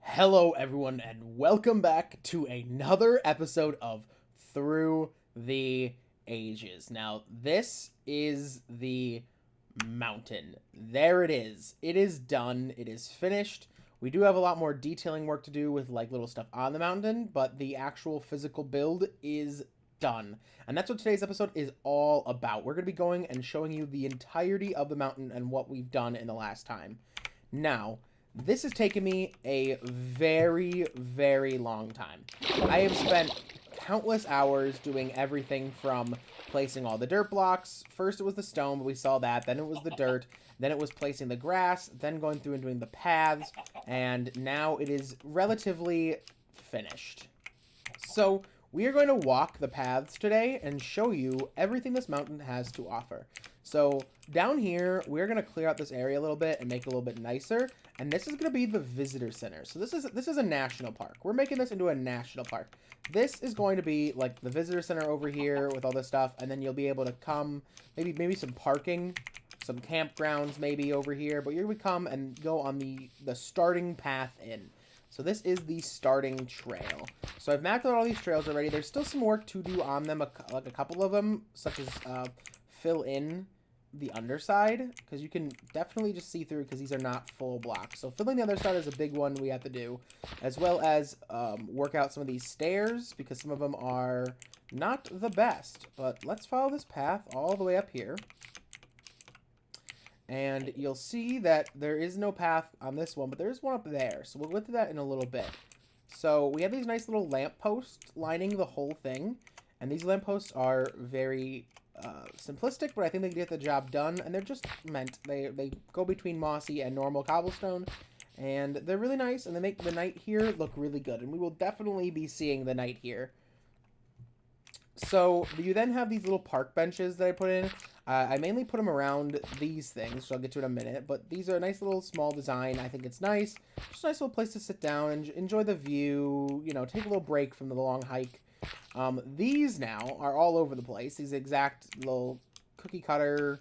Hello, everyone, and welcome back to another episode of Through the Ages. Now, this is the mountain. There it is. It is done. It is finished. We do have a lot more detailing work to do with like little stuff on the mountain, but the actual physical build is done. And that's what today's episode is all about. We're going to be going and showing you the entirety of the mountain and what we've done in the last time. Now, this has taken me a very, very long time. I have spent countless hours doing everything from placing all the dirt blocks. First it was the stone, but we saw that. Then it was the dirt. Then it was placing the grass. Then going through and doing the paths. And now it is relatively finished. So we are going to walk the paths today and show you everything this mountain has to offer. So down here, we're going to clear out this area a little bit and make it a little bit nicer. And this is going to be the visitor center. So this is a national park. We're making this into a national park. This is going to be like the visitor center over here with all this stuff. And then you'll be able to come, maybe some parking, some campgrounds maybe over here. But you're going to come and go on the starting path in. So this is the starting trail. So I've mapped out all these trails already. There's still some work to do on them, like a couple of them, such as fill in the underside, because you can definitely just see through because these are not full blocks. So filling the other side is a big one we have to do, as well as work out some of these stairs because some of them are not the best. But let's follow this path all the way up here. And you'll see that there is no path on this one, but there is one up there. So we'll get to that in a little bit. So we have these nice little lampposts lining the whole thing. And these lampposts are very simplistic, but I think they get the job done. And they're just meant. They go between mossy and normal cobblestone. And they're really nice, and they make the night here look really good. And we will definitely be seeing the night here. So you then have these little park benches that I put in. I mainly put them around these things, which I'll get to in a minute. But these are a nice little small design. I think it's nice. Just a nice little place to sit down and enjoy the view. You know, take a little break from the long hike. These now are all over the place. These exact little cookie cutter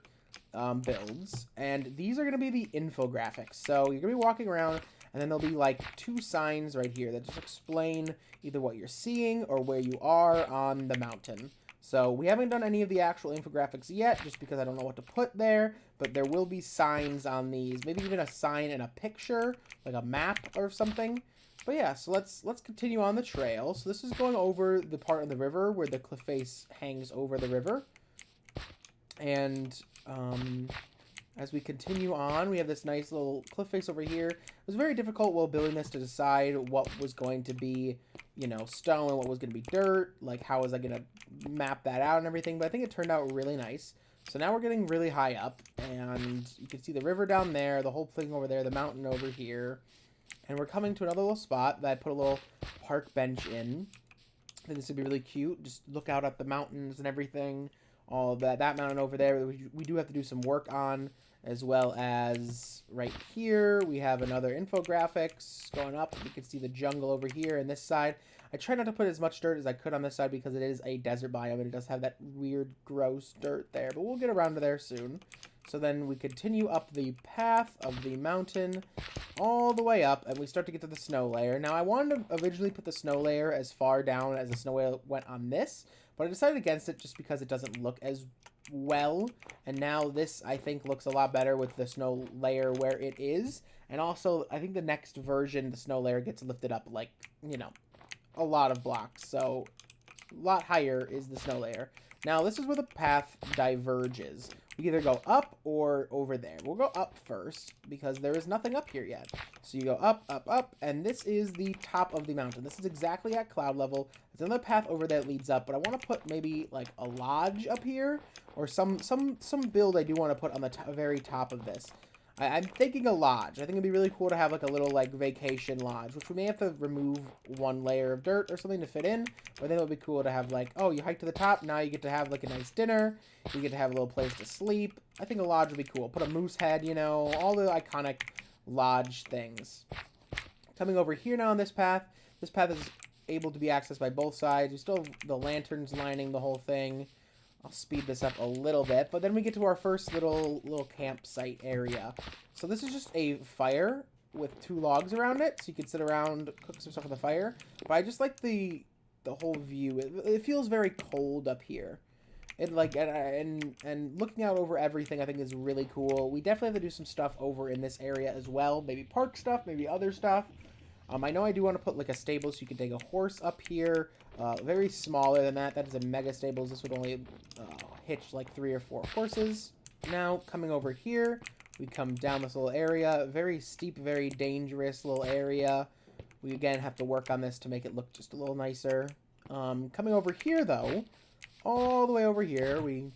builds. And these are going to be the infographics. So you're going to be walking around, and then there'll be like two signs right here that just explain either what you're seeing or where you are on the mountain. So we haven't done any of the actual infographics yet, just because I don't know what to put there. But there will be signs on these, maybe even a sign and a picture, like a map or something. But yeah, so let's continue on the trail. So this is going over the part of the river where the cliff face hangs over the river. And as we continue on, we have this nice little cliff face over here. It was very difficult while building this to decide what was going to be, you know, stone and what was going to be dirt. Like, how was I going to map that out and everything. But I think it turned out really nice. So now we're getting really high up. And you can see the river down there, the whole thing over there, the mountain over here. And we're coming to another little spot that I put a little park bench in. I think this would be really cute. Just look out at the mountains and everything. All of that mountain over there we do have to do some work on, as well as right here we have another infographics going up. You can see the jungle over here and this side. I try not to put as much dirt as I could on this side because it is a desert biome and it does have that weird gross dirt there, but we'll get around to there soon. So then we continue up the path of the mountain all the way up, and we start to get to the snow layer. Now, I wanted to originally put the snow layer as far down as the snow layer went on this, but I decided against it just because it doesn't look as well. And now this, I think, looks a lot better with the snow layer where it is. And also, I think the next version, the snow layer gets lifted up, like, you know, a lot of blocks. So, a lot higher is the snow layer. Now, this is where the path diverges. We either go up or over there. We'll go up first because there is nothing up here yet. So you go up, up, up, and this is the top of the mountain. This is exactly at cloud level. There's another path over there that leads up, but I want to put maybe like a lodge up here or some build I do want to put on the very top of this. I'm thinking a lodge. I think it'd be really cool to have like a little like vacation lodge, which we may have to remove one layer of dirt or something to fit in. But I think it would be cool to have like, oh, you hike to the top, now you get to have like a nice dinner. You get to have a little place to sleep. I think a lodge would be cool. Put a moose head, you know, all the iconic lodge things. Coming over here now on this path is able to be accessed by both sides. We still have the lanterns lining the whole thing. I'll speed this up a little bit, but then we get to our first little campsite area. So this is just a fire with 2 logs around it, so you can sit around, cook some stuff on the fire. But I just like the whole view. It feels very cold up here. It like and looking out over everything, I think is really cool. We definitely have to do some stuff over in this area as well. Maybe park stuff, maybe other stuff. I know I do want to put like a stable so you can take a horse up here. Very smaller than that. That is a mega stables. This would only hitch like 3 or 4 horses. Now coming over here, we come down this little area. Very steep, very dangerous little area. We again have to work on this to make it look just a little nicer. Coming over here though, all the way over here, we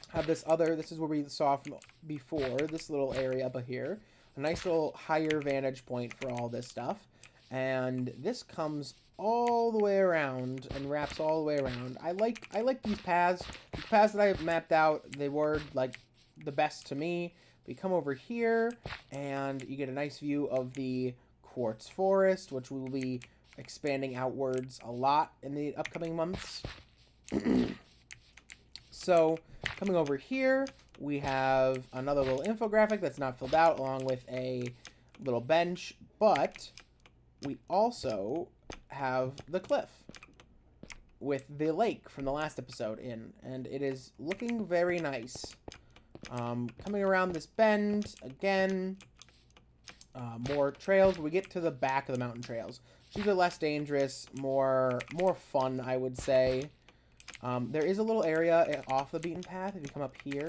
have this other, this is where we saw from before, this little area up here. A nice little higher vantage point for all this stuff. And this comes all the way around and wraps all the way around. I like these paths. The paths that I have mapped out, they were like the best to me. We come over here and you get a nice view of the quartz forest, which we will be expanding outwards a lot in the upcoming months. So coming over here, we have another little infographic that's not filled out along with a little bench, but we also have the cliff with the lake from the last episode in, and it is looking very nice. Coming around this bend again, more trails. We get to the back of the mountain trails. These are less dangerous, more fun, I would say. There is a little area off the beaten path. If you come up here,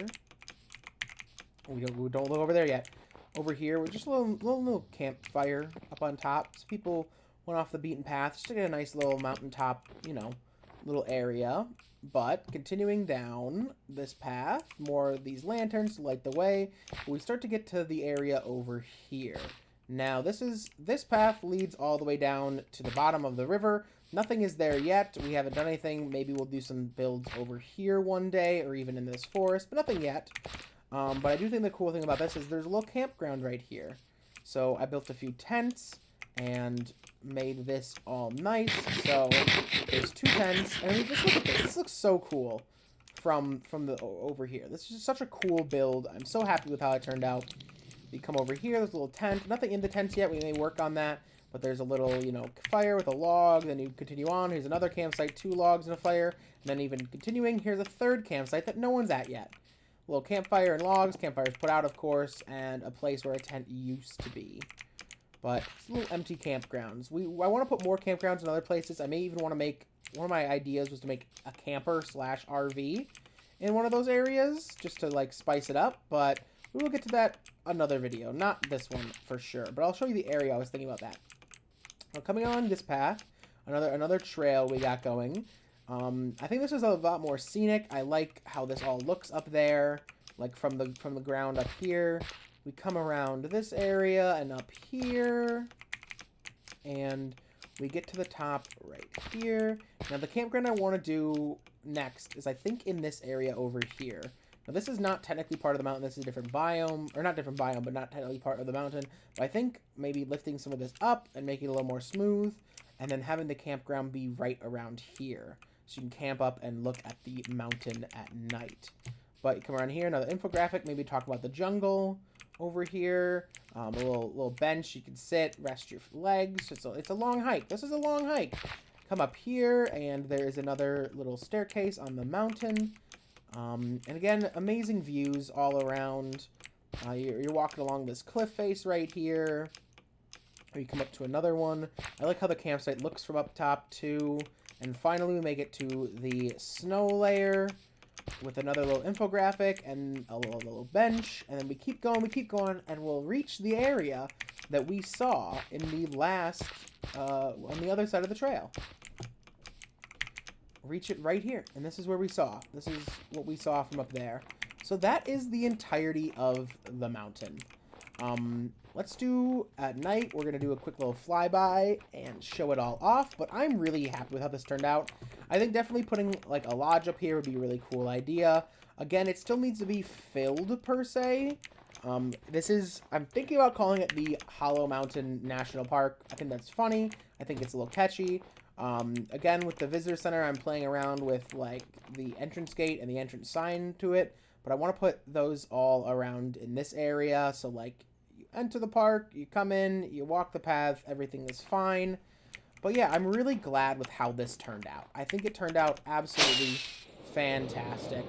we don't look over there yet. Over here, we're just a little campfire up on top. So people went off the beaten path just to get a nice little mountaintop, you know, little area. But continuing down this path, more of these lanterns to light the way. We start to get to the area over here. Now, this path leads all the way down to the bottom of the river. Nothing is there yet. We haven't done anything. Maybe we'll do some builds over here one day or even in this forest, but nothing yet. But I do think the cool thing about this is there's a little campground right here. So I built a few tents and made this all nice. So there's 2 tents, and we just look at this. This looks so cool from the over here. This is just such a cool build. I'm so happy with how it turned out. You come over here, there's a little tent. Nothing in the tents yet. We may work on that. But there's a little, you know, fire with a log. Then you continue on. Here's another campsite, 2 logs and a fire. And then even continuing, here's a 3rd campsite that no one's at yet. A little campfire and logs. Campfire's put out, of course, and a place where a tent used to be. But it's little empty campgrounds. I want to put more campgrounds in other places. I may even want to make, one of my ideas was to make a camper / RV in one of those areas, just to, like, spice it up. But we will get to that another video. Not this one, for sure. But I'll show you the area. I was thinking about that. Now, coming on this path, another trail we got going. I think this is a lot more scenic. I like how this all looks up there, like from the ground up here. We come around this area and up here, and we get to the top right here. Now, the campground I want to do next is, I think, in this area over here. Now, this is not technically part of the mountain. This is a different biome, or not different biome, but not technically part of the mountain. But I think maybe lifting some of this up and making it a little more smooth, and then having the campground be right around here. So you can camp up and look at the mountain at night. But you come around here, another infographic, maybe talk about the jungle over here. A little bench you can sit, rest your legs. It's a long hike. This is a long hike. Come up here, and there is another little staircase on the mountain. And again, amazing views all around. You're walking along this cliff face right here. Or you come up to another one. I like how the campsite looks from up top too. And finally we make it to the snow layer with another little infographic and a little bench. And then we keep going, and we'll reach the area that we saw in the last, on the other side of the trail. Reach it right here, and this is where we saw. This is what we saw from up there. So that is the entirety of the mountain. Let's do, at night, we're going to do a quick little flyby and show it all off, but I'm really happy with how this turned out. I think definitely putting, like, a lodge up here would be a really cool idea. Again, it still needs to be filled, per se. I'm thinking about calling it the Hollow Mountain National Park. I think that's funny. I think it's a little catchy. Again, with the visitor center, I'm playing around with, like, the entrance gate and the entrance sign to it, but I want to put those all around in this area, so, like, enter the park, you come in, you walk the path, everything is fine. But yeah, I'm really glad with how this turned out. I think it turned out absolutely fantastic.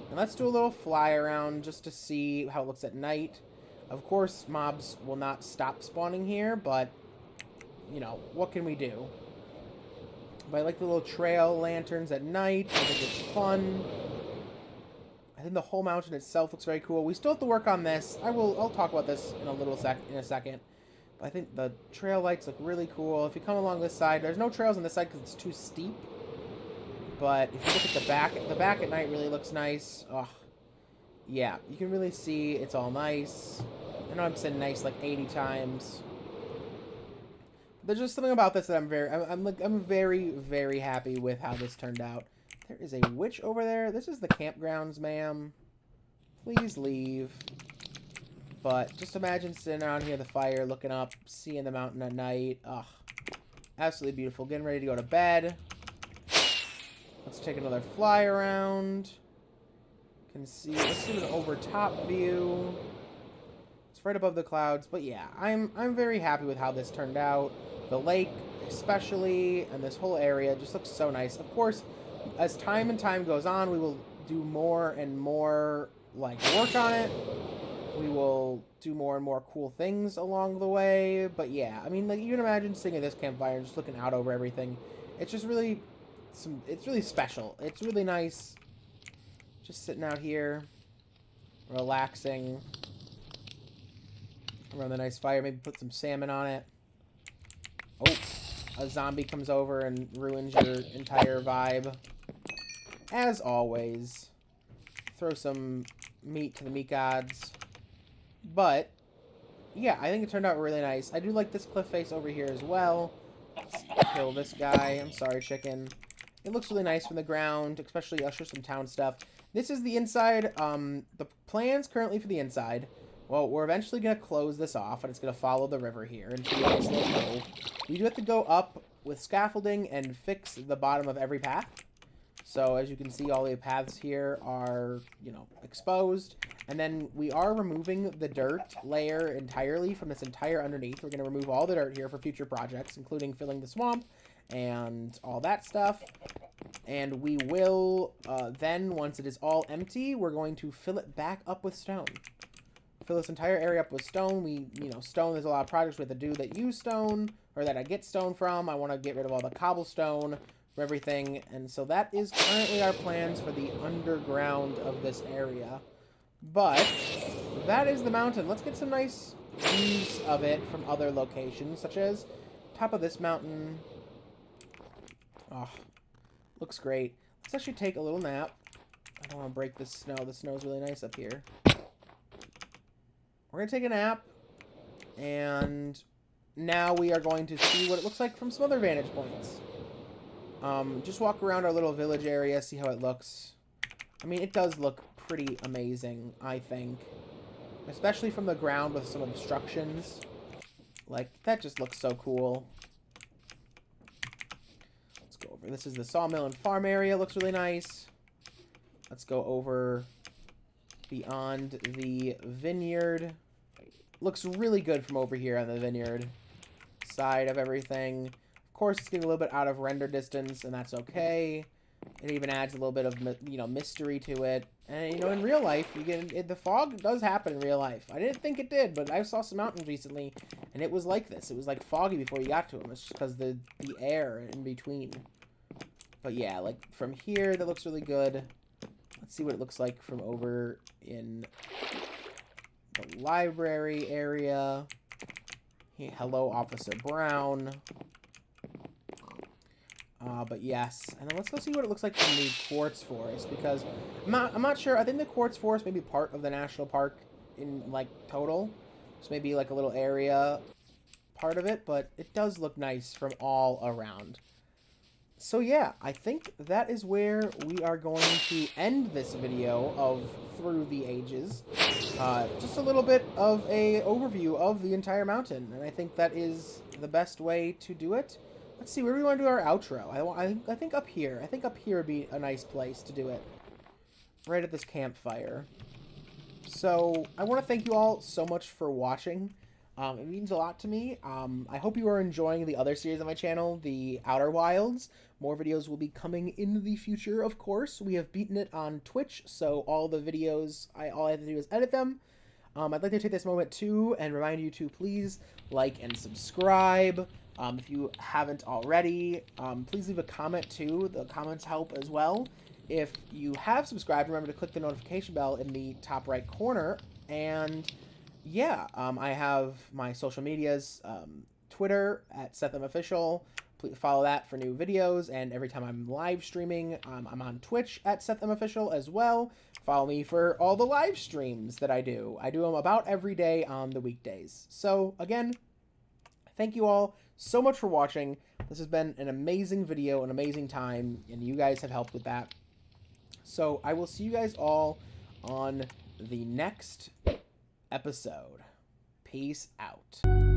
And let's do a little fly around just to see how it looks at night. Of course, mobs will not stop spawning here, but, you know, what can we do? But I like the little trail lanterns at night. I think it's fun. I think the whole mountain itself looks very cool. We still have to work on this. I'll talk about this in a second. But I think the trail lights look really cool. If you come along this side, there's no trails on this side because it's too steep. But if you look at the back at night really looks nice. Oh, yeah, you can really see it's all nice. I know I've said nice like 80 times. There's just something about this that I'm very, very happy with how this turned out. There is a witch over there. This is the campgrounds, ma'am. Please leave. But just imagine sitting around here, the fire, looking up, seeing the mountain at night. Ugh, absolutely beautiful. Getting ready to go to bed. Let's take another fly around. Let's do an over top view. It's right above the clouds, but yeah, I'm very happy with how this turned out. The lake, especially, and this whole area just looks so nice. Of course, as time goes on, we will do more and more like work on it. We will do more and more cool things along the way. But yeah, I mean, like you can imagine sitting at this campfire and just looking out over everything. It's just really, it's really special. It's really nice. Just sitting out here, relaxing around the nice fire. Maybe put some salmon on it. Oh, a zombie comes over and ruins your entire vibe. As always, throw some meat to the meat gods. But, yeah, I think it turned out really nice. I do like this cliff face over here as well. Let's kill this guy. I'm sorry, chicken. It looks really nice from the ground, especially I'll show some town stuff. This is the inside. The plans currently for the inside. Well, we're eventually going to close this off, and it's going to follow the river here into a nice little cove. We do have to go up with scaffolding and fix the bottom of every path. So, as you can see, all the paths here are, you know, exposed. And then we are removing the dirt layer entirely from this entire underneath. We're going to remove all the dirt here for future projects, including filling the swamp and all that stuff. And we will, then, once it is all empty, we're going to fill it back up with stone. Fill this entire area up with stone. Stone, there's a lot of projects we have to do that use stone, or that I get stone from. I want to get rid of all the cobblestone from everything. And so that is currently our plans for the underground of this area. But that is the mountain. Let's get some nice views of it from other locations, such as top of this mountain. Oh, looks great. Let's actually take a little nap. I don't want to break the snow. The snow's really nice up here. We're going to take a nap, and now we are going to see what it looks like from some other vantage points. Just walk around our little village area, see how it looks. I mean, it does look pretty amazing, I think. Especially from the ground with some obstructions. Like, that just looks so cool. Let's go over. This is the sawmill and farm area. Looks really nice. Let's go over beyond the vineyard. Looks really good from over here on the vineyard side of everything. Of course, it's getting a little bit out of render distance, and that's okay. It even adds a little bit of, mystery to it. And, in real life, the fog does happen in real life. I didn't think it did, but I saw some mountains recently, and it was like this. It was, like, foggy before you got to them. It's just because the air in between. But, yeah, like, from here, that looks really good. Let's see what it looks like from over in the library area. Hey, hello, Officer Brown. But yes, and then let's go see what it looks like from the quartz forest, because I'm not sure. I think the quartz forest may be part of the national park in, like, total. This may be like a little area part of it, but it does look nice from all around. So yeah, I think that is where we are going to end this video of Through the Ages. Just a little bit of a overview of the entire mountain, and I think that is the best way to do it. Let's see, where do we want to do our outro? I think up here. I think up here would be a nice place to do it. Right at this campfire. So, I want to thank you all so much for watching. It means a lot to me. I hope you are enjoying the other series on my channel, the Outer Wilds. More videos will be coming in the future, of course. We have beaten it on Twitch, so all the videos, all I have to do is edit them. I'd like to take this moment, too, and remind you to please like and subscribe. If you haven't already, please leave a comment, too. The comments help as well. If you have subscribed, remember to click the notification bell in the top right corner. And yeah, I have my social medias, Twitter at SethMOfficial. Please follow that for new videos. And every time I'm live streaming, I'm on Twitch at SethMOfficial as well. Follow me for all the live streams that I do. I do them about every day on the weekdays. So again, thank you all so much for watching. This has been an amazing video, an amazing time, and you guys have helped with that. So I will see you guys all on the next episode. Peace out.